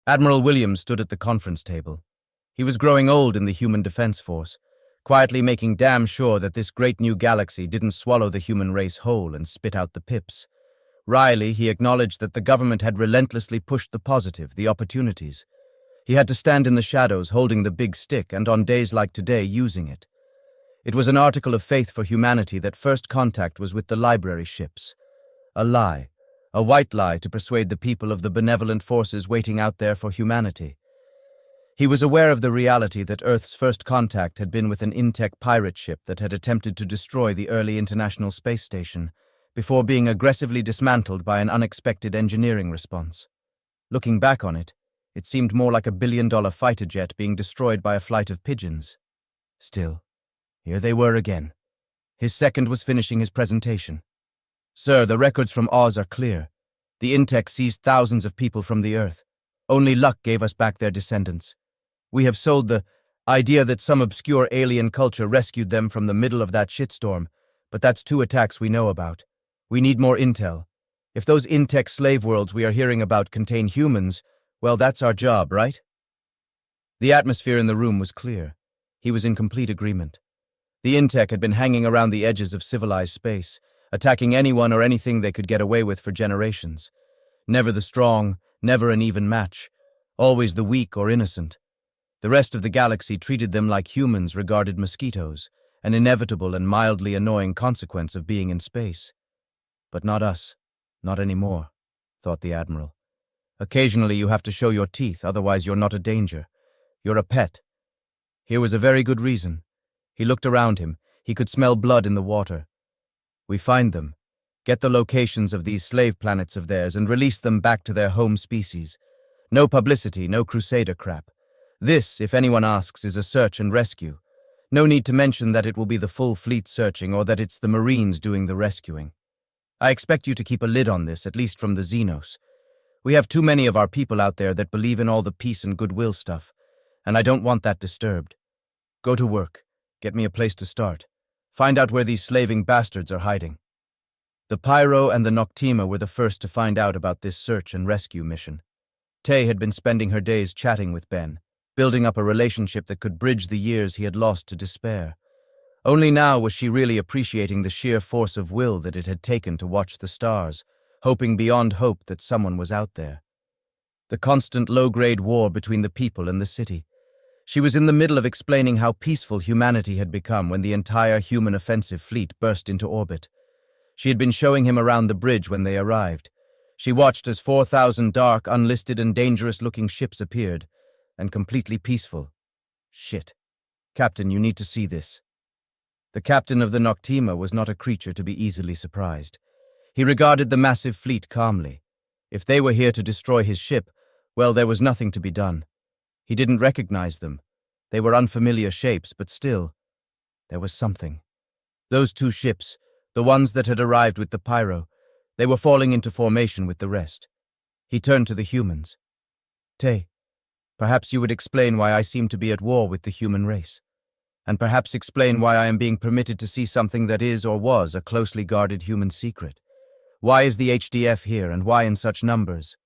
Admiral Williams stood at the conference table. He was growing old in the Human Defense Force, quietly making damn sure that this great new galaxy didn't swallow the human race whole and spit out the pips. Wryly, he acknowledged that the government had relentlessly pushed the positive, the opportunities. He had to stand in the shadows holding the big stick and on days like today using it. It was an article of faith for humanity that first contact was with the library ships. A lie, a white lie to persuade the people of the benevolent forces waiting out there for humanity. He was aware of the reality that Earth's first contact had been with an Intec pirate ship that had attempted to destroy the early International Space Station before being aggressively dismantled by an unexpected engineering response. Looking back on it, it seemed more like $1 billion fighter jet being destroyed by a flight of pigeons. Still, here they were again. His second was finishing his presentation. Sir, the records from Oz are clear. The Intec seized thousands of people from the Earth. Only luck gave us back their descendants. We have sold the idea that some obscure alien culture rescued them from the middle of that shitstorm, but that's 2 attacks we know about. We need more intel. If those Intec slave worlds we are hearing about contain humans, well, that's our job, right? The atmosphere in the room was clear. He was in complete agreement. The Intec had been hanging around the edges of civilized space, attacking anyone or anything they could get away with for generations. Never the strong, never an even match. Always the weak or innocent. The rest of the galaxy treated them like humans regarded mosquitoes, an inevitable and mildly annoying consequence of being in space. But not us. Not anymore, thought the Admiral. Occasionally you have to show your teeth, otherwise you're not a danger. You're a pet. Here was a very good reason. He looked around him. He could smell blood in the water. We find them, get the locations of these slave planets of theirs and release them back to their home species. No publicity, no crusader crap. This, if anyone asks, is a search and rescue. No need to mention that it will be the full fleet searching or that it's the Marines doing the rescuing. I expect you to keep a lid on this, at least from the Xenos. We have too many of our people out there that believe in all the peace and goodwill stuff, and I don't want that disturbed. Go to work. Get me a place to start. Find out where these slaving bastards are hiding. The Pyro and the Noctima were the first to find out about this search and rescue mission. Tay had been spending her days chatting with Ben, building up a relationship that could bridge the years he had lost to despair. Only now was she really appreciating the sheer force of will that it had taken to watch the stars, hoping beyond hope that someone was out there. The constant low-grade war between the people and the city. She was in the middle of explaining how peaceful humanity had become when the entire human offensive fleet burst into orbit. She had been showing him around the bridge when they arrived. She watched as 4,000 dark, unlisted and dangerous-looking ships appeared, and completely peaceful. Shit. Captain, you need to see this. The captain of the Noctima was not a creature to be easily surprised. He regarded the massive fleet calmly. If they were here to destroy his ship, well, there was nothing to be done. He didn't recognize them. They were unfamiliar shapes, but still, there was something. Those 2 ships, the ones that had arrived with the Pyro, they were falling into formation with the rest. He turned to the humans. Tay, perhaps you would explain why I seem to be at war with the human race, and perhaps explain why I am being permitted to see something that is or was a closely guarded human secret. Why is the HDF here, and why in such numbers?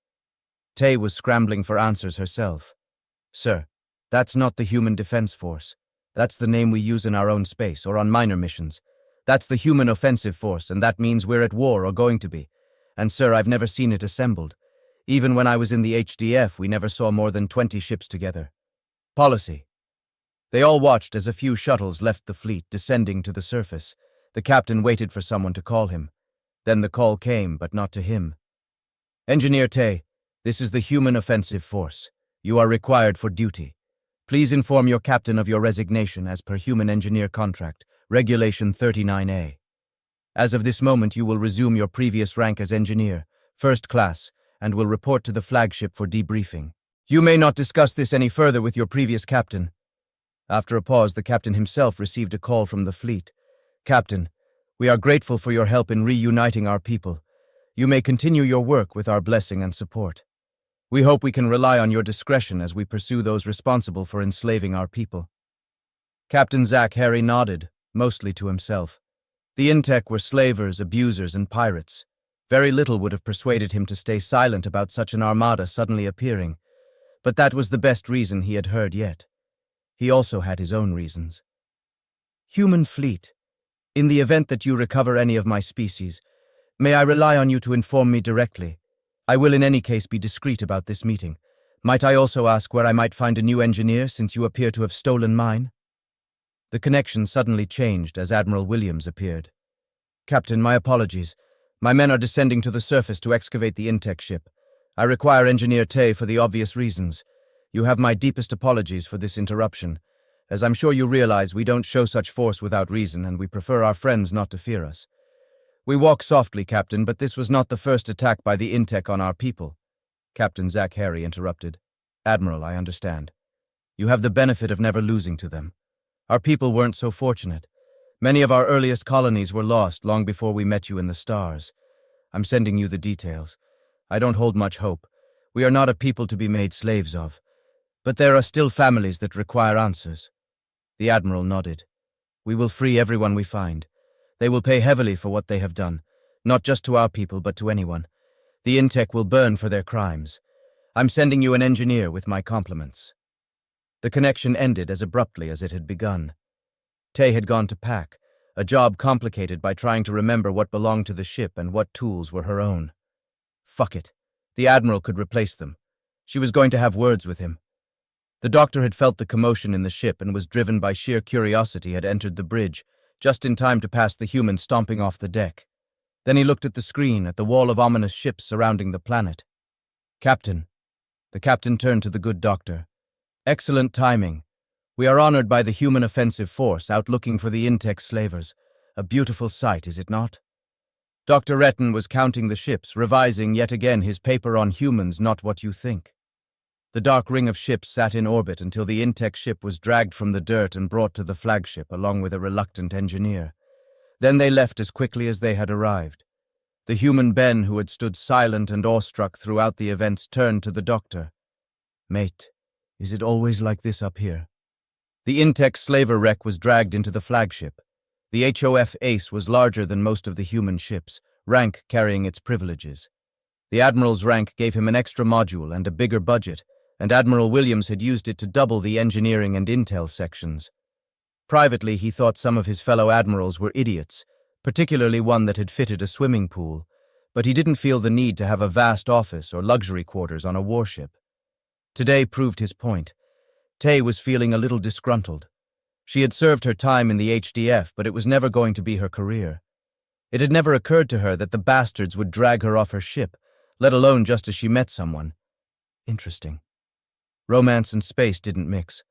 Tay was scrambling for answers herself. Sir, that's not the Human Defense Force. That's the name we use in our own space or on minor missions. That's the Human Offensive Force, and that means we're at war or going to be. And sir, I've never seen it assembled. Even when I was in the HDF, we never saw more than 20 ships together. Policy. They all watched as a few shuttles left the fleet, descending to the surface. The captain waited for someone to call him. Then the call came, but not to him. Engineer Tay, this is the Human Offensive Force. You are required for duty. Please inform your captain of your resignation as per Human Engineer Contract, Regulation 39A. As of this moment, you will resume your previous rank as engineer, first class, and will report to the flagship for debriefing. You may not discuss this any further with your previous captain. After a pause, the captain himself received a call from the fleet. Captain, we are grateful for your help in reuniting our people. You may continue your work with our blessing and support. We hope we can rely on your discretion as we pursue those responsible for enslaving our people. Captain Zach Harry nodded, mostly to himself. The Intec were slavers, abusers, and pirates. Very little would have persuaded him to stay silent about such an armada suddenly appearing. But that was the best reason he had heard yet. He also had his own reasons. Human fleet, in the event that you recover any of my species, may I rely on you to inform me directly? I will in any case be discreet about this meeting. Might I also ask where I might find a new engineer, since you appear to have stolen mine? The connection suddenly changed as Admiral Williams appeared. Captain, my apologies. My men are descending to the surface to excavate the Intec ship. I require Engineer Tay for the obvious reasons. You have my deepest apologies for this interruption. As I'm sure you realize, we don't show such force without reason, and we prefer our friends not to fear us. We walk softly, Captain, but this was not the first attack by the Intec on our people. Captain Zach Harry interrupted. Admiral, I understand. You have the benefit of never losing to them. Our people weren't so fortunate. Many of our earliest colonies were lost long before we met you in the stars. I'm sending you the details. I don't hold much hope. We are not a people to be made slaves of. But there are still families that require answers. The Admiral nodded. We will free everyone we find. They will pay heavily for what they have done, not just to our people, but to anyone. The Intec will burn for their crimes. I'm sending you an engineer with my compliments. The connection ended as abruptly as it had begun. Tay had gone to pack, a job complicated by trying to remember what belonged to the ship and what tools were her own. Fuck it. The Admiral could replace them. She was going to have words with him. The doctor had felt the commotion in the ship and was driven by sheer curiosity had entered the bridge, just in time to pass the human stomping off the deck. Then he looked at the screen, at the wall of ominous ships surrounding the planet. Captain. The captain turned to the good doctor. Excellent timing. We are honored by the human offensive force out looking for the Intec slavers. A beautiful sight, is it not? Dr. Retton was counting the ships, revising yet again his paper on humans, not what you think. The dark ring of ships sat in orbit until the Intec ship was dragged from the dirt and brought to the flagship along with a reluctant engineer. Then they left as quickly as they had arrived. The human Ben, who had stood silent and awestruck throughout the events, turned to the doctor. Mate, is it always like this up here? The Intec slaver wreck was dragged into the flagship. The HOF Ace was larger than most of the human ships, rank carrying its privileges. The Admiral's rank gave him an extra module and a bigger budget, and Admiral Williams had used it to double the engineering and intel sections. Privately, he thought some of his fellow admirals were idiots, particularly one that had fitted a swimming pool, but he didn't feel the need to have a vast office or luxury quarters on a warship. Today proved his point. Tay was feeling a little disgruntled. She had served her time in the HDF, but it was never going to be her career. It had never occurred to her that the bastards would drag her off her ship, let alone just as she met someone. Interesting. Romance and space didn't mix.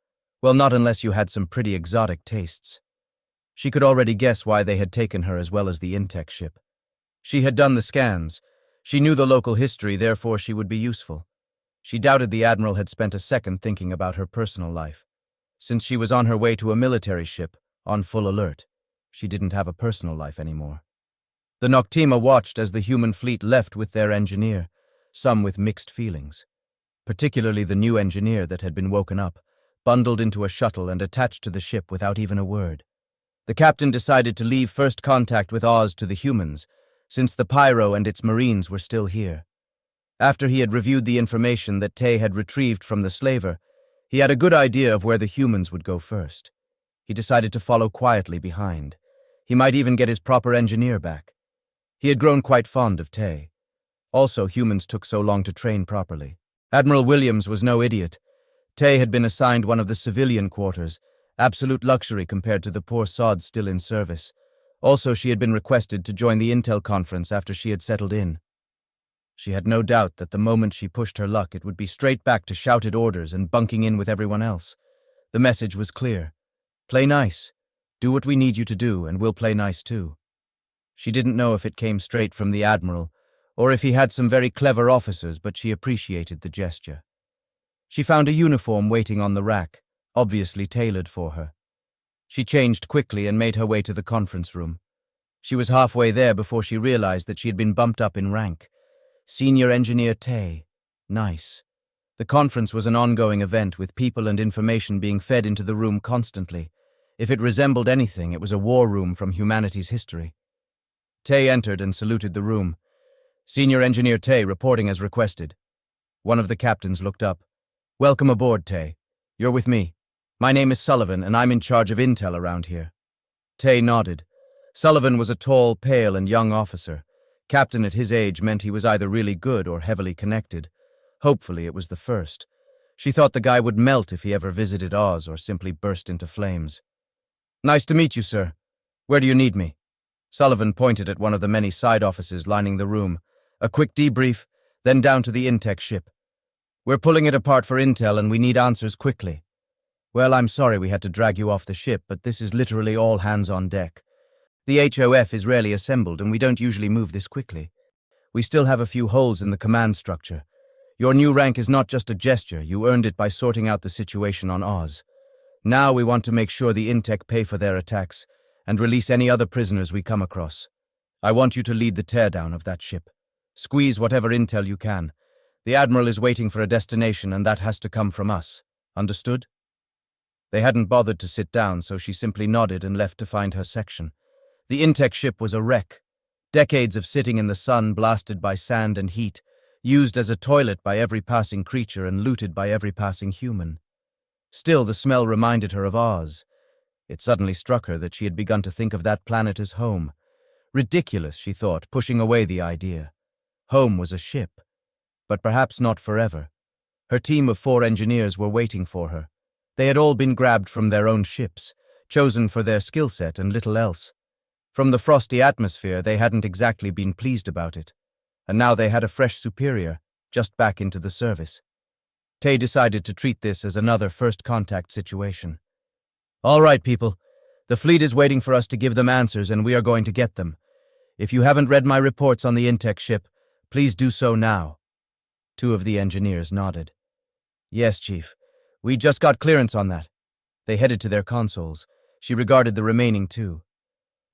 Well, not unless you had some pretty exotic tastes. She could already guess why they had taken her as well as the Intec ship. She had done the scans. She knew the local history, therefore she would be useful. She doubted the Admiral had spent a second thinking about her personal life. Since she was on her way to a military ship, on full alert, she didn't have a personal life anymore. The Noctima watched as the human fleet left with their engineer, some with mixed feelings. Particularly the new engineer that had been woken up, bundled into a shuttle and attached to the ship without even a word. The captain decided to leave first contact with Oz to the humans, since the Pyro and its marines were still here. After he had reviewed the information that Tay had retrieved from the slaver, he had a good idea of where the humans would go first. He decided to follow quietly behind. He might even get his proper engineer back. He had grown quite fond of Tay. Also, humans took so long to train properly. Admiral Williams was no idiot. Tay had been assigned one of the civilian quarters, absolute luxury compared to the poor sods still in service. Also, she had been requested to join the Intel conference after she had settled in. She had no doubt that the moment she pushed her luck, it would be straight back to shouted orders and bunking in with everyone else. The message was clear. Play nice. Do what we need you to do, and we'll play nice too. She didn't know if it came straight from the Admiral, or if he had some very clever officers, but she appreciated the gesture. She found a uniform waiting on the rack, obviously tailored for her. She changed quickly and made her way to the conference room. She was halfway there before she realized that she had been bumped up in rank. Senior Engineer Tay. Nice. The conference was an ongoing event with people and information being fed into the room constantly. If it resembled anything, it was a war room from humanity's history. Tay entered and saluted the room. Senior Engineer Tay reporting as requested. One of the captains looked up. Welcome aboard, Tay. You're with me. My name is Sullivan, and I'm in charge of intel around here. Tay nodded. Sullivan was a tall, pale, and young officer. Captain at his age meant he was either really good or heavily connected. Hopefully it was the first. She thought the guy would melt if he ever visited Oz or simply burst into flames. Nice to meet you, sir. Where do you need me? Sullivan pointed at one of the many side offices lining the room. A quick debrief, then down to the Intec ship. We're pulling it apart for intel and we need answers quickly. Well, I'm sorry we had to drag you off the ship, but this is literally all hands on deck. The HOF is rarely assembled and we don't usually move this quickly. We still have a few holes in the command structure. Your new rank is not just a gesture, you earned it by sorting out the situation on Oz. Now we want to make sure the Intec pay for their attacks and release any other prisoners we come across. I want you to lead the teardown of that ship. Squeeze whatever intel you can. The Admiral is waiting for a destination and that has to come from us. Understood? They hadn't bothered to sit down, so she simply nodded and left to find her section. The Intec ship was a wreck. Decades of sitting in the sun, blasted by sand and heat, used as a toilet by every passing creature and looted by every passing human. Still, the smell reminded her of Oz. It suddenly struck her that she had begun to think of that planet as home. Ridiculous, she thought, pushing away the idea. Home was a ship, but perhaps not forever. Her team of 4 engineers were waiting for her. They had all been grabbed from their own ships, chosen for their skill set and little else. From the frosty atmosphere, they hadn't exactly been pleased about it. And now they had a fresh superior, just back into the service. Tay decided to treat this as another first contact situation. All right, people. The fleet is waiting for us to give them answers, and we are going to get them. If you haven't read my reports on the Intec ship, please do so now. 2 of the engineers nodded. Yes, Chief. We just got clearance on that. They headed to their consoles. She regarded the remaining 2.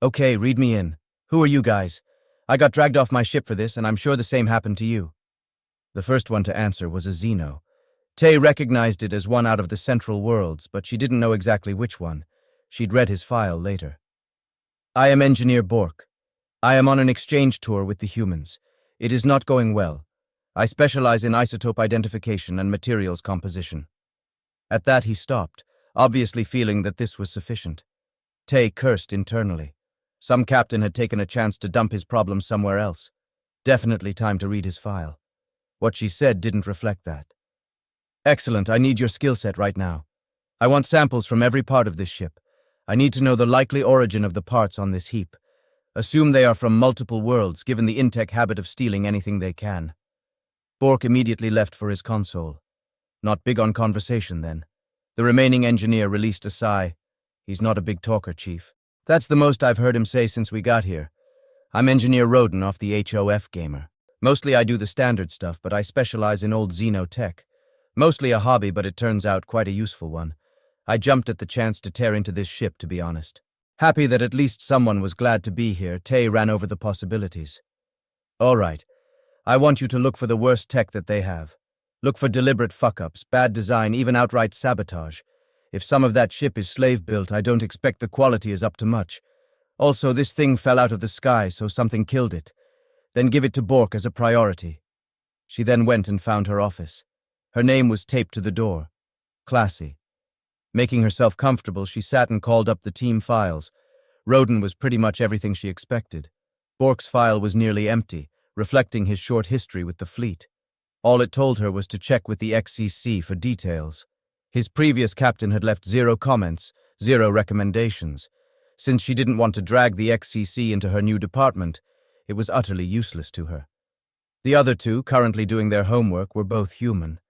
Okay, read me in. Who are you guys? I got dragged off my ship for this, and I'm sure the same happened to you. The first one to answer was a Xeno. Tay recognized it as one out of the Central Worlds, but she didn't know exactly which one. She'd read his file later. I am Engineer Bork. I am on an exchange tour with the humans. It is not going well. I specialize in isotope identification and materials composition. At that he stopped, obviously feeling that this was sufficient. Tay cursed internally. Some captain had taken a chance to dump his problem somewhere else. Definitely time to read his file. What she said didn't reflect that. Excellent, I need your skill set right now. I want samples from every part of this ship. I need to know the likely origin of the parts on this heap. Assume they are from multiple worlds, given the Intec habit of stealing anything they can. Bork immediately left for his console. Not big on conversation, then. The remaining engineer released a sigh. He's not a big talker, Chief. That's the most I've heard him say since we got here. I'm Engineer Roden off the HOF Gamer. Mostly I do the standard stuff, but I specialize in old Xeno tech. Mostly a hobby, but it turns out quite a useful one. I jumped at the chance to tear into this ship, to be honest. Happy that at least someone was glad to be here, Tay ran over the possibilities. All right. I want you to look for the worst tech that they have. Look for deliberate fuck-ups, bad design, even outright sabotage. If some of that ship is slave-built, I don't expect the quality is up to much. Also, this thing fell out of the sky, so something killed it. Then give it to Bork as a priority. She then went and found her office. Her name was taped to the door. Classy. Making herself comfortable, she sat and called up the team files. Roden was pretty much everything she expected. Bork's file was nearly empty, reflecting his short history with the fleet. All it told her was to check with the XCC for details. His previous captain had left 0 comments, 0 recommendations. Since she didn't want to drag the XCC into her new department, it was utterly useless to her. The other 2, currently doing their homework, were both human.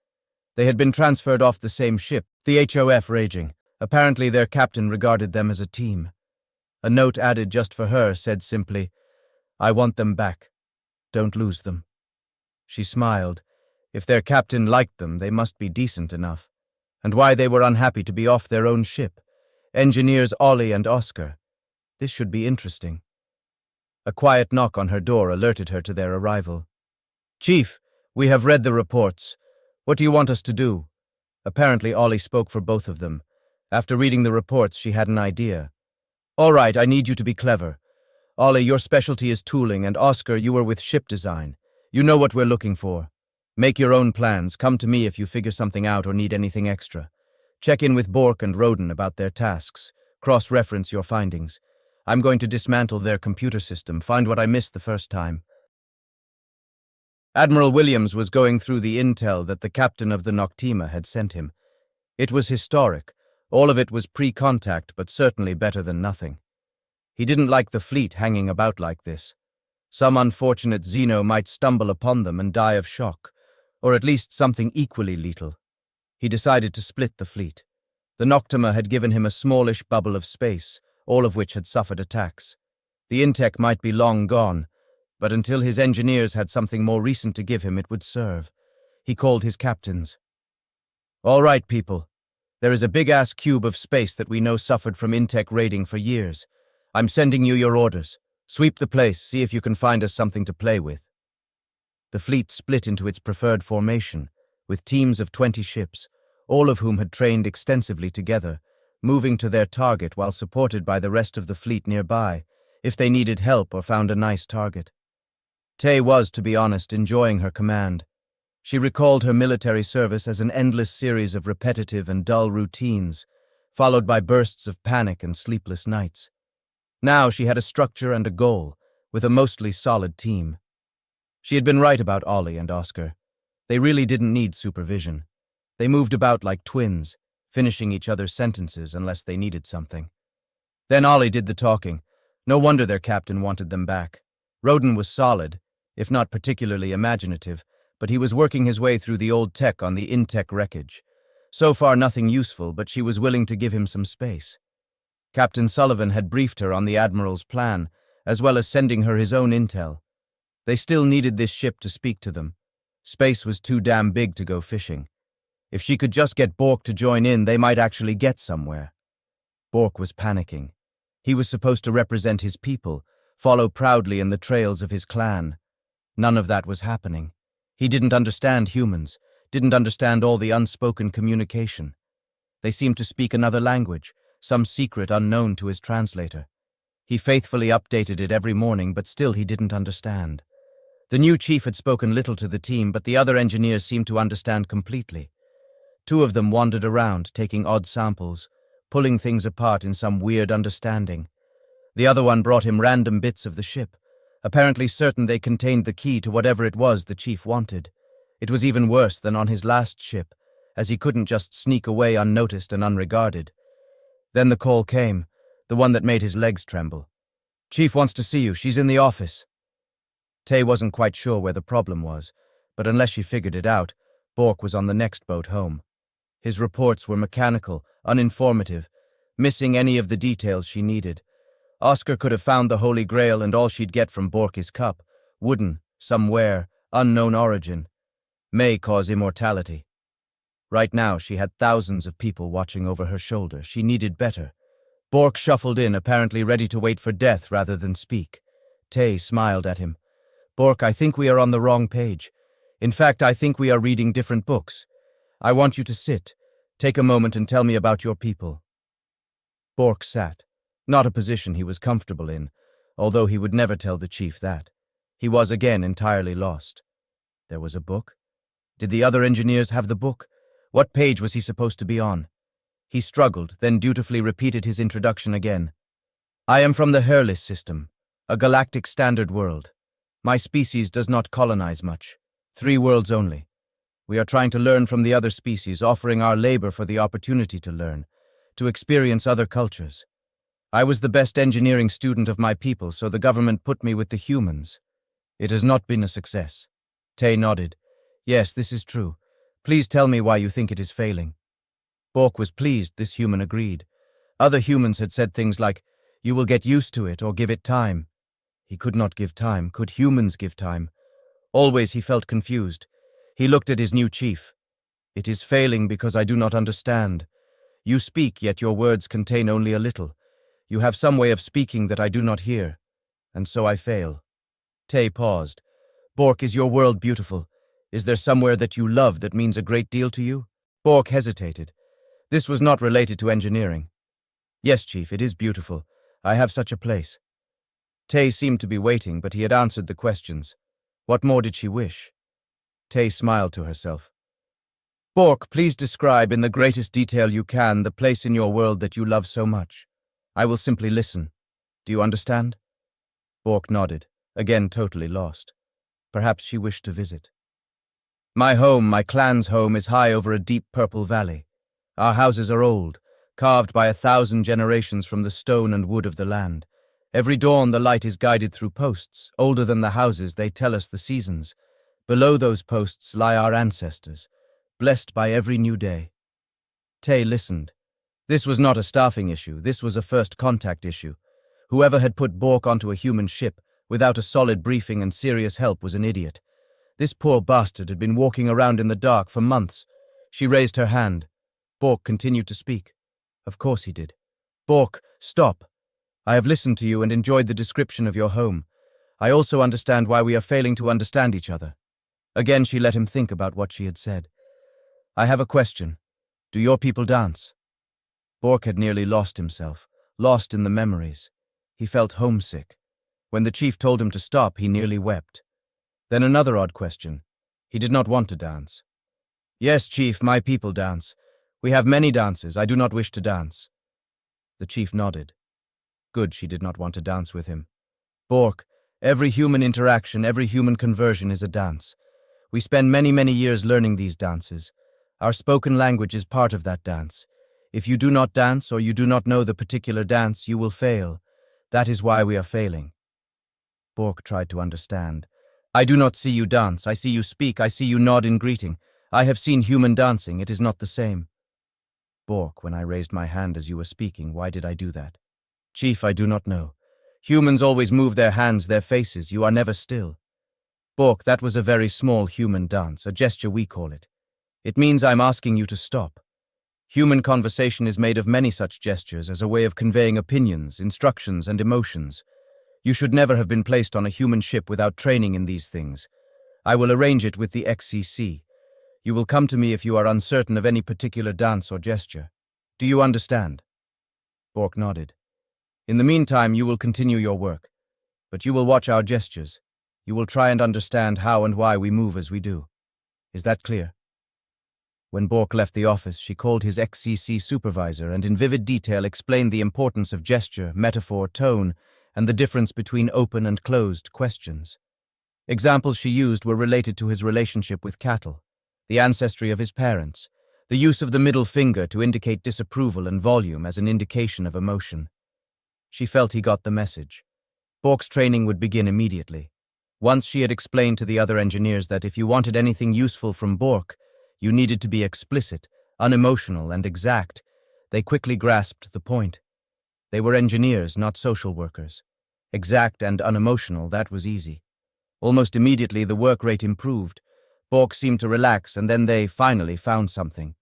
They had been transferred off the same ship, the HOF Raging. Apparently their captain regarded them as a team. A note added just for her said simply, I want them back. Don't lose them. She smiled. If their captain liked them, they must be decent enough. And why they were unhappy to be off their own ship. Engineers Ollie and Oscar. This should be interesting. A quiet knock on her door alerted her to their arrival. Chief, we have read the reports. What do you want us to do? Apparently Ollie spoke for both of them. After reading the reports, she had an idea. All right, I need you to be clever. Ollie, your specialty is tooling, and Oscar, you are with ship design. You know what we're looking for. Make your own plans. Come to me if you figure something out or need anything extra. Check in with Bork and Roden about their tasks. Cross-reference your findings. I'm going to dismantle their computer system, find what I missed the first time. Admiral Williams was going through the intel that the captain of the Noctima had sent him. It was historic. All of it was pre-contact, but certainly better than nothing. He didn't like the fleet hanging about like this. Some unfortunate Xeno might stumble upon them and die of shock, or at least something equally lethal. He decided to split the fleet. The Noctima had given him a smallish bubble of space, all of which had suffered attacks. The Intec might be long gone, but until his engineers had something more recent to give him, it would serve. He called his captains. All right, people. There is a big-ass cube of space that we know suffered from Intec raiding for years. I'm sending you your orders. Sweep the place, see if you can find us something to play with. The fleet split into its preferred formation, with teams of 20 ships, all of whom had trained extensively together, moving to their target while supported by the rest of the fleet nearby, if they needed help or found a nice target. Tay was, to be honest, enjoying her command. She recalled her military service as an endless series of repetitive and dull routines, followed by bursts of panic and sleepless nights. Now she had a structure and a goal, with a mostly solid team. She had been right about Ollie and Oscar. They really didn't need supervision. They moved about like twins, finishing each other's sentences unless they needed something. Then Ollie did the talking. No wonder their captain wanted them back. Roden was solid, if not particularly imaginative, but he was working his way through the old tech on the Intec wreckage. So far nothing useful, but she was willing to give him some space. Captain Sullivan had briefed her on the Admiral's plan, as well as sending her his own intel. They still needed this ship to speak to them. Space was too damn big to go fishing. If she could just get Bork to join in, they might actually get somewhere. Bork was panicking. He was supposed to represent his people, follow proudly in the trails of his clan. None of that was happening. He didn't understand humans, didn't understand all the unspoken communication. They seemed to speak another language, some secret unknown to his translator. He faithfully updated it every morning, but still he didn't understand. The new chief had spoken little to the team, but the other engineers seemed to understand completely. Two of them wandered around, taking odd samples, pulling things apart in some weird understanding. The other one brought him random bits of the ship, apparently certain they contained the key to whatever it was the chief wanted. It was even worse than on his last ship, as he couldn't just sneak away unnoticed and unregarded. Then the call came, the one that made his legs tremble. "Chief wants to see you. She's in the office." Tay wasn't quite sure where the problem was, but unless she figured it out, Bork was on the next boat home. His reports were mechanical, uninformative, missing any of the details she needed. Oscar could have found the Holy Grail, and all she'd get from Bork is cup, wooden, somewhere, unknown origin. May cause immortality. Right now she had thousands of people watching over her shoulder. She needed better. Bork shuffled in, apparently ready to wait for death rather than speak. Tay smiled at him. "Bork, I think we are on the wrong page. In fact, I think we are reading different books. I want you to sit. Take a moment and tell me about your people." Bork sat. Not a position he was comfortable in, although he would never tell the chief that. He was again entirely lost. There was a book? Did the other engineers have the book? What page was he supposed to be on? He struggled, then dutifully repeated his introduction again. "I am from the Hurlis system, a galactic standard world. My species does not colonize much. 3 worlds only. We are trying to learn from the other species, offering our labor for the opportunity to learn, to experience other cultures. I was the best engineering student of my people, so the government put me with the humans. It has not been a success." Tay nodded. "Yes, this is true. Please tell me why you think it is failing." Bork was pleased, this human agreed. Other humans had said things like, "You will get used to it or give it time." He could not give time. Could humans give time? Always he felt confused. He looked at his new chief. "It is failing because I do not understand. You speak, yet your words contain only a little. You have some way of speaking that I do not hear, and so I fail." Tay paused. "Bork, is your world beautiful? Is there somewhere that you love that means a great deal to you?" Bork hesitated. This was not related to engineering. "Yes, Chief, it is beautiful. I have such a place." Tay seemed to be waiting, but he had answered the questions. What more did she wish? Tay smiled to herself. Bork, please describe in the greatest detail you can the place in your world that you love so much. I will simply listen. Do you understand? Bork nodded, again totally lost. Perhaps she wished to visit. My home, my clan's home, is high over a deep purple valley. Our houses are old, carved by 1,000 generations from the stone and wood of the land. Every dawn the light is guided through posts. Older than the houses, they tell us the seasons. Below those posts lie our ancestors, blessed by every new day. Tay listened. This was not a staffing issue, this was a first contact issue. Whoever had put Bork onto a human ship without a solid briefing and serious help was an idiot. This poor bastard had been walking around in the dark for months. She raised her hand. Bork continued to speak. Of course he did. Bork, stop. I have listened to you and enjoyed the description of your home. I also understand why we are failing to understand each other. Again she let him think about what she had said. I have a question. Do your people dance? Bork had nearly lost himself, lost in the memories. He felt homesick. When the chief told him to stop, he nearly wept. Then another odd question. He did not want to dance. Yes, chief, my people dance. We have many dances. I do not wish to dance. The chief nodded. Good, she did not want to dance with him. Bork, every human interaction, every human conversion is a dance. We spend many, many years learning these dances. Our spoken language is part of that dance. If you do not dance or you do not know the particular dance, you will fail. That is why we are failing. Bork tried to understand. I do not see you dance. I see you speak. I see you nod in greeting. I have seen human dancing. It is not the same. Bork, when I raised my hand as you were speaking, why did I do that? Chief, I do not know. Humans always move their hands, their faces. You are never still. Bork, that was a very small human dance, a gesture we call it. It means I'm asking you to stop. Human conversation is made of many such gestures as a way of conveying opinions, instructions, and emotions. You should never have been placed on a human ship without training in these things. I will arrange it with the XCC. You will come to me if you are uncertain of any particular dance or gesture. Do you understand? Bork nodded. In the meantime, you will continue your work. But you will watch our gestures. You will try and understand how and why we move as we do. Is that clear? When Bork left the office, she called his XCC supervisor and in vivid detail explained the importance of gesture, metaphor, tone, and the difference between open and closed questions. Examples she used were related to his relationship with cattle, the ancestry of his parents, the use of the middle finger to indicate disapproval and volume as an indication of emotion. She felt he got the message. Bork's training would begin immediately. Once she had explained to the other engineers that if you wanted anything useful from Bork, you needed to be explicit, unemotional, and exact. They quickly grasped the point. They were engineers, not social workers. Exact and unemotional, that was easy. Almost immediately, the work rate improved. Bork seemed to relax, and then they finally found something.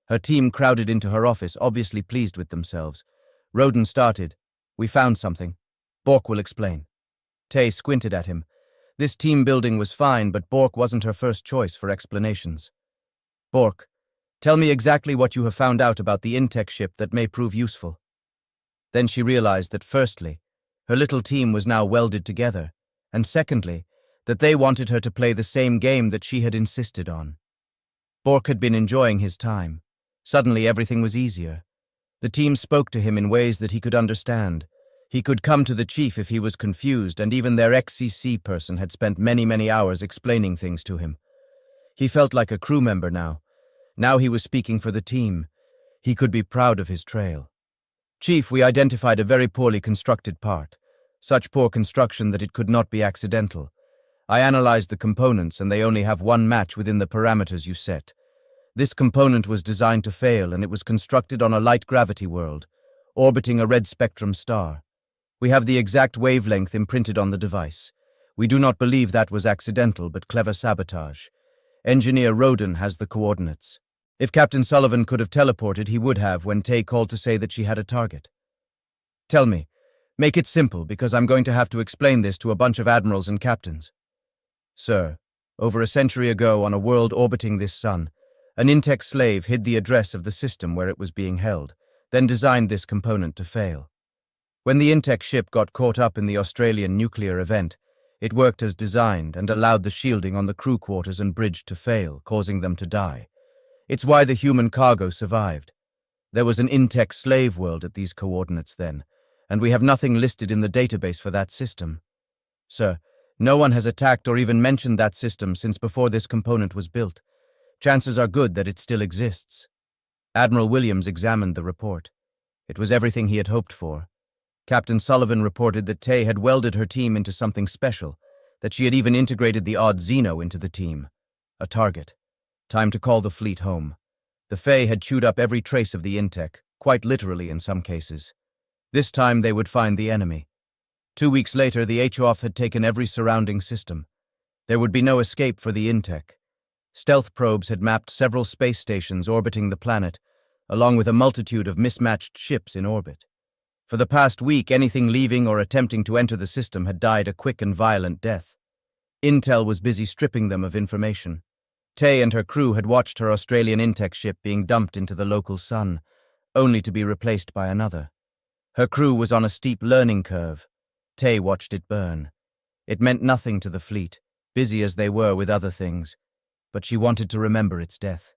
Her team crowded into her office, obviously pleased with themselves. Roden started. We found something. Bork will explain. Tay squinted at him. This team building was fine, but Bork wasn't her first choice for explanations. Bork, tell me exactly what you have found out about the Intec ship that may prove useful. Then she realized that firstly, her little team was now welded together, and secondly, that they wanted her to play the same game that she had insisted on. Bork had been enjoying his time. Suddenly everything was easier. The team spoke to him in ways that he could understand. He could come to the chief if he was confused, and even their XCC person had spent many, many hours explaining things to him. He felt like a crew member now. Now he was speaking for the team. He could be proud of his trail. Chief, we identified a very poorly constructed part. Such poor construction that it could not be accidental. I analyzed the components and they only have one match within the parameters you set. This component was designed to fail and it was constructed on a light gravity world, orbiting a red spectrum star. We have the exact wavelength imprinted on the device. We do not believe that was accidental but clever sabotage. Engineer Roden has the coordinates. If Captain Sullivan could have teleported, he would have when Tay called to say that she had a target. Tell me, make it simple because I'm going to have to explain this to a bunch of admirals and captains. Sir, over a century ago on a world orbiting this sun, an Intec slave hid the address of the system where it was being held, then designed this component to fail. When the Intec ship got caught up in the Australian nuclear event, It worked as designed and allowed the shielding on the crew quarters and bridge to fail, causing them to die. It's why the human cargo survived. There was an Intec slave world at these coordinates then, and we have nothing listed in the database for that system. Sir, no one has attacked or even mentioned that system since before this component was built. Chances are good that it still exists. Admiral Williams examined the report. It was everything he had hoped for. Captain Sullivan reported that Tay had welded her team into something special, that she had even integrated the odd Xeno into the team. A target. Time to call the fleet home. The Fae had chewed up every trace of the Intec, quite literally in some cases. This time they would find the enemy. 2 weeks later, the HFY had taken every surrounding system. There would be no escape for the Intec. Stealth probes had mapped several space stations orbiting the planet, along with a multitude of mismatched ships in orbit. For the past week, anything leaving or attempting to enter the system had died a quick and violent death. Intel was busy stripping them of information. Tay and her crew had watched her Australian Intec ship being dumped into the local sun, only to be replaced by another. Her crew was on a steep learning curve. Tay watched it burn. It meant nothing to the fleet, busy as they were with other things, but she wanted to remember its death.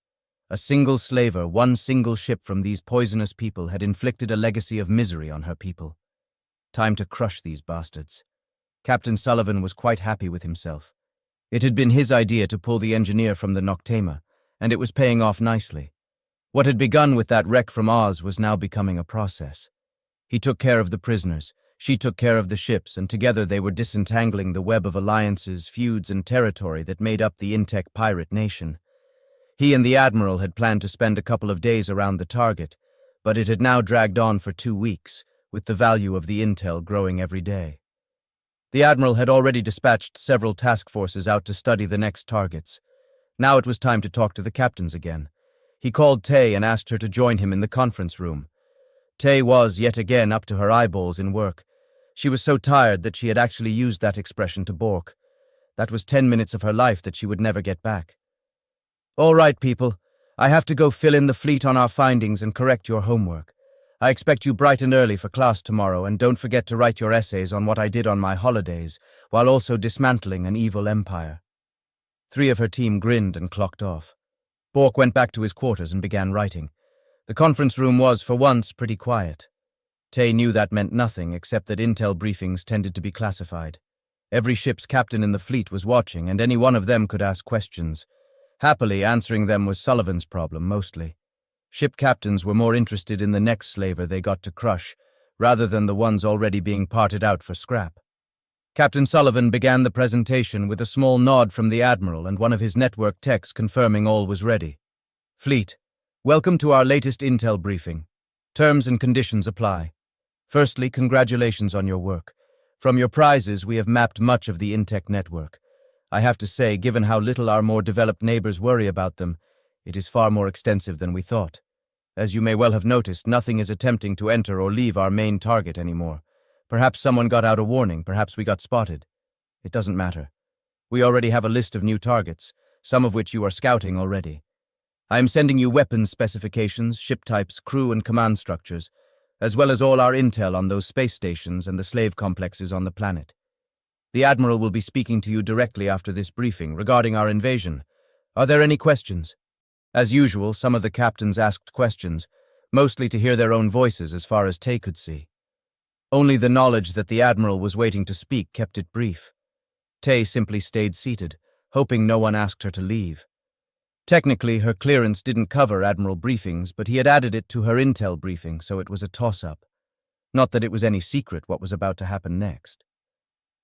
A single slaver, one single ship from these poisonous people had inflicted a legacy of misery on her people. Time to crush these bastards. Captain Sullivan was quite happy with himself. It had been his idea to pull the engineer from the Noctama, and it was paying off nicely. What had begun with that wreck from Oz was now becoming a process. He took care of the prisoners, she took care of the ships, and together they were disentangling the web of alliances, feuds, and territory that made up the Intec pirate nation. He and the Admiral had planned to spend a couple of days around the target, but it had now dragged on for 2 weeks, with the value of the intel growing every day. The Admiral had already dispatched several task forces out to study the next targets. Now it was time to talk to the captains again. He called Tay and asked her to join him in the conference room. Tay was, yet again, up to her eyeballs in work. She was so tired that she had actually used that expression to balk. That was 10 minutes of her life that she would never get back. "All right, people. I have to go fill in the fleet on our findings and correct your homework. I expect you bright and early for class tomorrow, and don't forget to write your essays on what I did on my holidays, while also dismantling an evil empire." 3 of her team grinned and clocked off. Bork went back to his quarters and began writing. The conference room was, for once, pretty quiet. Tay knew that meant nothing except that intel briefings tended to be classified. Every ship's captain in the fleet was watching, and any one of them could ask questions. Happily, answering them was Sullivan's problem, mostly. Ship captains were more interested in the next slaver they got to crush, rather than the ones already being parted out for scrap. Captain Sullivan began the presentation with a small nod from the Admiral and one of his network techs confirming all was ready. "Fleet, welcome to our latest intel briefing. Terms and conditions apply. Firstly, congratulations on your work. From your prizes, we have mapped much of the Intec network. I have to say, given how little our more developed neighbors worry about them, it is far more extensive than we thought. As you may well have noticed, nothing is attempting to enter or leave our main target anymore. Perhaps someone got out a warning, perhaps we got spotted. It doesn't matter. We already have a list of new targets, some of which you are scouting already. I am sending you weapons specifications, ship types, crew and command structures, as well as all our intel on those space stations and the slave complexes on the planet. The Admiral will be speaking to you directly after this briefing regarding our invasion. Are there any questions?" As usual, some of the captains asked questions, mostly to hear their own voices as far as Tay could see. Only the knowledge that the Admiral was waiting to speak kept it brief. Tay simply stayed seated, hoping no one asked her to leave. Technically, her clearance didn't cover Admiral briefings, but he had added it to her intel briefing, so it was a toss-up. Not that it was any secret what was about to happen next.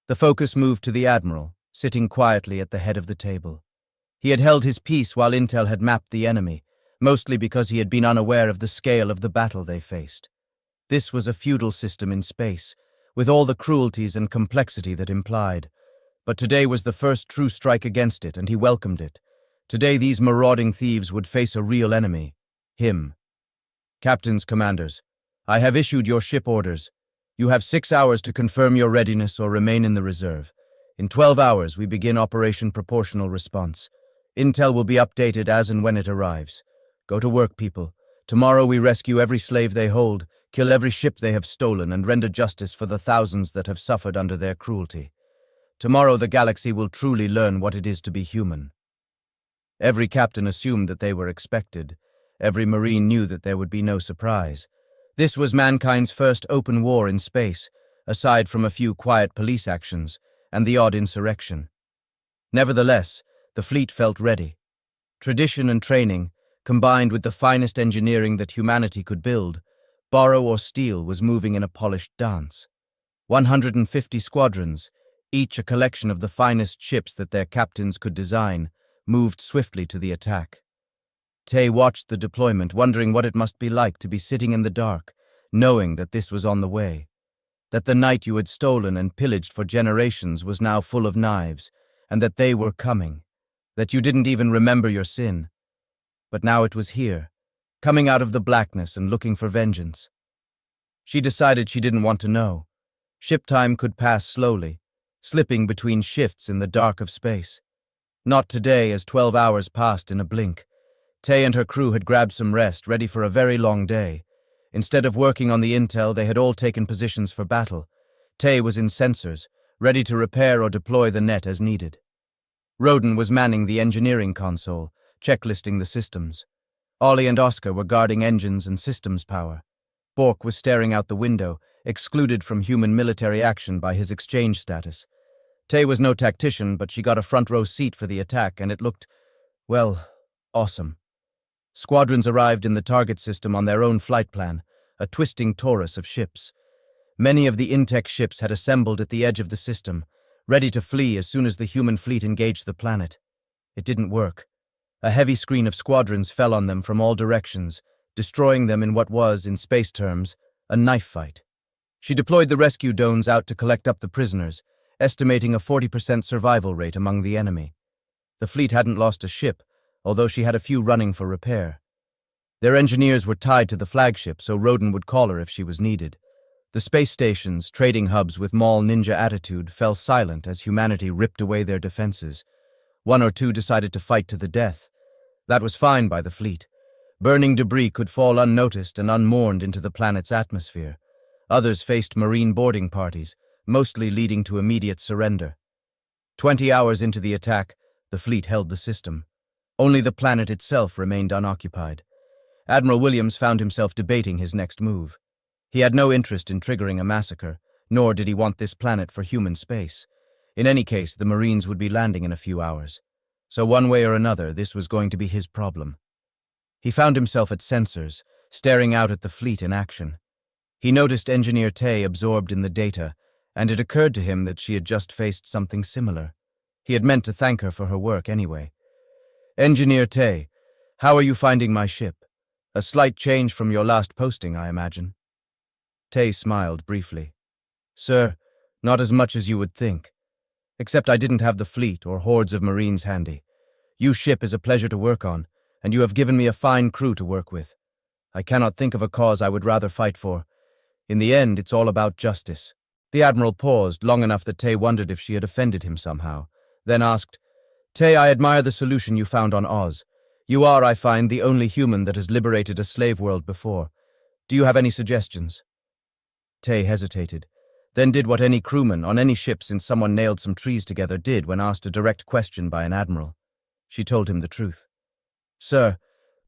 The focus moved to the Admiral, sitting quietly at the head of the table. He had held his peace while intel had mapped the enemy, mostly because he had been unaware of the scale of the battle they faced. This was a feudal system in space, with all the cruelties and complexity that implied. But today was the first true strike against it, and he welcomed it. Today these marauding thieves would face a real enemy. Him. "Captains, commanders, I have issued your ship orders. You have 6 hours to confirm your readiness or remain in the reserve. In 12 hours, we begin Operation Proportional Response. Intel will be updated as and when it arrives. Go to work, people. Tomorrow we rescue every slave they hold, kill every ship they have stolen, and render justice for the thousands that have suffered under their cruelty. Tomorrow the galaxy will truly learn what it is to be human. Every captain assumed that they were expected. Every Marine knew that there would be no surprise. This was mankind's first open war in space, aside from a few quiet police actions and the odd insurrection. Nevertheless, the fleet felt ready. Tradition and training, combined with the finest engineering that humanity could build, borrow or steal, was moving in a polished dance. 150 squadrons, each a collection of the finest ships that their captains could design, moved swiftly to the attack. Tay watched the deployment, wondering what it must be like to be sitting in the dark, knowing that this was on the way, that the night you had stolen and pillaged for generations was now full of knives, and that they were coming, that you didn't even remember your sin. But now it was here, coming out of the blackness and looking for vengeance. She decided she didn't want to know. Ship time could pass slowly, slipping between shifts in the dark of space. Not today, as 12 hours passed in a blink. Tay and her crew had grabbed some rest, ready for a very long day. Instead of working on the intel, they had all taken positions for battle. Tay was in sensors, ready to repair or deploy the net as needed. Roden was manning the engineering console, checklisting the systems. Ollie and Oscar were guarding engines and systems power. Bork was staring out the window, excluded from human military action by his exchange status. Tay was no tactician, but she got a front-row seat for the attack, and it looked, well, awesome. Squadrons arrived in the target system on their own flight plan, a twisting torus of ships. Many of the Intec ships had assembled at the edge of the system, ready to flee as soon as the human fleet engaged the planet. It didn't work. A heavy screen of squadrons fell on them from all directions, destroying them in what was, in space terms, a knife fight. She deployed the rescue drones out to collect up the prisoners, estimating a 40% survival rate among the enemy. The fleet hadn't lost a ship, although she had a few running for repair. Their engineers were tied to the flagship, so Roden would call her if she was needed. The space stations, trading hubs with Mall ninja attitude, fell silent as humanity ripped away their defenses. One or two decided to fight to the death. That was fine by the fleet. Burning debris could fall unnoticed and unmourned into the planet's atmosphere. Others faced Marine boarding parties, mostly leading to immediate surrender. 20 hours into the attack, the fleet held the system. Only the planet itself remained unoccupied. Admiral Williams found himself debating his next move. He had no interest in triggering a massacre, nor did he want this planet for human space. In any case, the Marines would be landing in a few hours. So one way or another, this was going to be his problem. He found himself at sensors, staring out at the fleet in action. He noticed Engineer Tay absorbed in the data, and it occurred to him that she had just faced something similar. He had meant to thank her for her work anyway. Engineer Tay, how are you finding my ship? A slight change from your last posting, I imagine. Tay smiled briefly. Sir, not as much as you would think. Except I didn't have the fleet or hordes of Marines handy. Your ship is a pleasure to work on, and you have given me a fine crew to work with. I cannot think of a cause I would rather fight for. In the end, it's all about justice. The Admiral paused long enough that Tay wondered if she had offended him somehow, then asked, Tay, I admire the solution you found on Oz. You are, I find, the only human that has liberated a slave world before. Do you have any suggestions? Tay hesitated, then did what any crewman on any ship since someone nailed some trees together did when asked a direct question by an admiral. She told him the truth. Sir,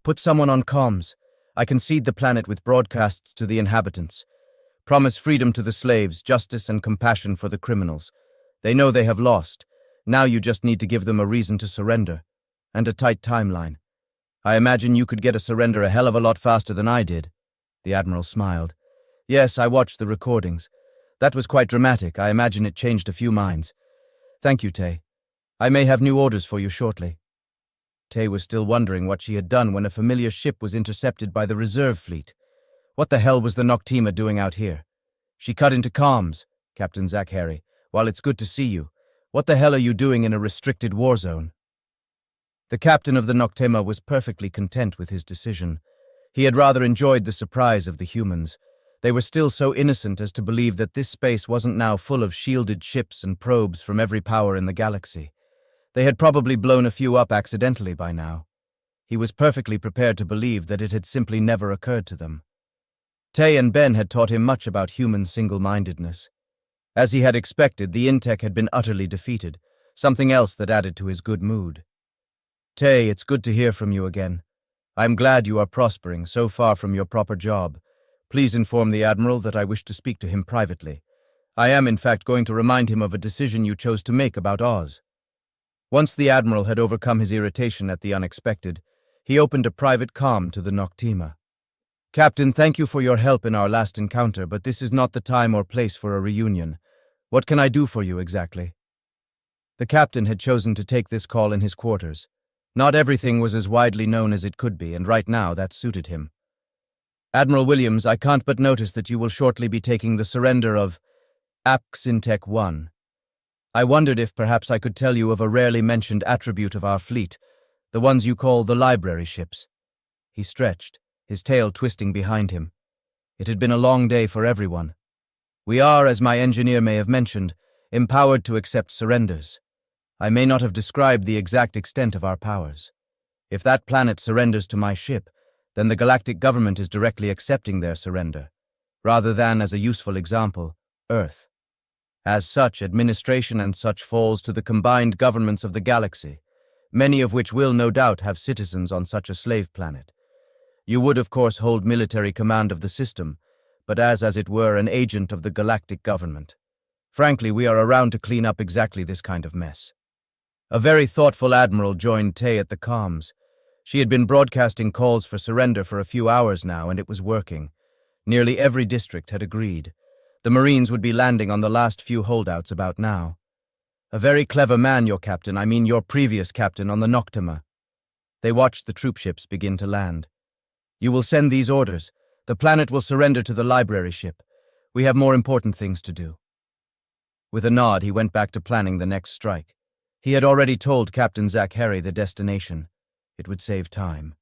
put someone on comms. I can seed the planet with broadcasts to the inhabitants. Promise freedom to the slaves, justice and compassion for the criminals. They know they have lost. Now you just need to give them a reason to surrender. And a tight timeline. I imagine you could get a surrender a hell of a lot faster than I did. The Admiral smiled. Yes, I watched the recordings. That was quite dramatic. I imagine it changed a few minds. Thank you, Tay. I may have new orders for you shortly. Tay was still wondering what she had done when a familiar ship was intercepted by the reserve fleet. What the hell was the Noctima doing out here? She cut into comms, Captain Zach Harry. While it's good to see you, what the hell are you doing in a restricted war zone? The captain of the Noctima was perfectly content with his decision. He had rather enjoyed the surprise of the humans. They were still so innocent as to believe that this space wasn't now full of shielded ships and probes from every power in the galaxy. They had probably blown a few up accidentally by now. He was perfectly prepared to believe that it had simply never occurred to them. Tay and Ben had taught him much about human single-mindedness. As he had expected, the Intec had been utterly defeated, something else that added to his good mood. Tay, it's good to hear from you again. I'm glad you are prospering, so far from your proper job. Please inform the Admiral that I wish to speak to him privately. I am, in fact, going to remind him of a decision you chose to make about Oz. Once the Admiral had overcome his irritation at the unexpected, he opened a private comm to the Noctima. Captain, thank you for your help in our last encounter, but this is not the time or place for a reunion. What can I do for you exactly? The captain had chosen to take this call in his quarters. Not everything was as widely known as it could be, and right now that suited him. Admiral Williams, I can't but notice that you will shortly be taking the surrender of Intec 1. I wondered if perhaps I could tell you of a rarely mentioned attribute of our fleet, the ones you call the library ships. He stretched, his tail twisting behind him. It had been a long day for everyone. We are, as my engineer may have mentioned, empowered to accept surrenders. I may not have described the exact extent of our powers. If that planet surrenders to my ship, then the galactic government is directly accepting their surrender, rather than, as a useful example, Earth. As such, administration and such falls to the combined governments of the galaxy, many of which will no doubt have citizens on such a slave planet. You would, of course, hold military command of the system, but as it were, an agent of the galactic government. Frankly, we are around to clean up exactly this kind of mess. A very thoughtful admiral joined Tay at the comms. She had been broadcasting calls for surrender for a few hours now, and it was working. Nearly every district had agreed. The Marines would be landing on the last few holdouts about now. A very clever man, your captain, I mean your previous captain on the Noctima. They watched the troopships begin to land. You will send these orders. The planet will surrender to the library ship. We have more important things to do. With a nod, he went back to planning the next strike. He had already told Captain Zach Harry the destination. It would save time.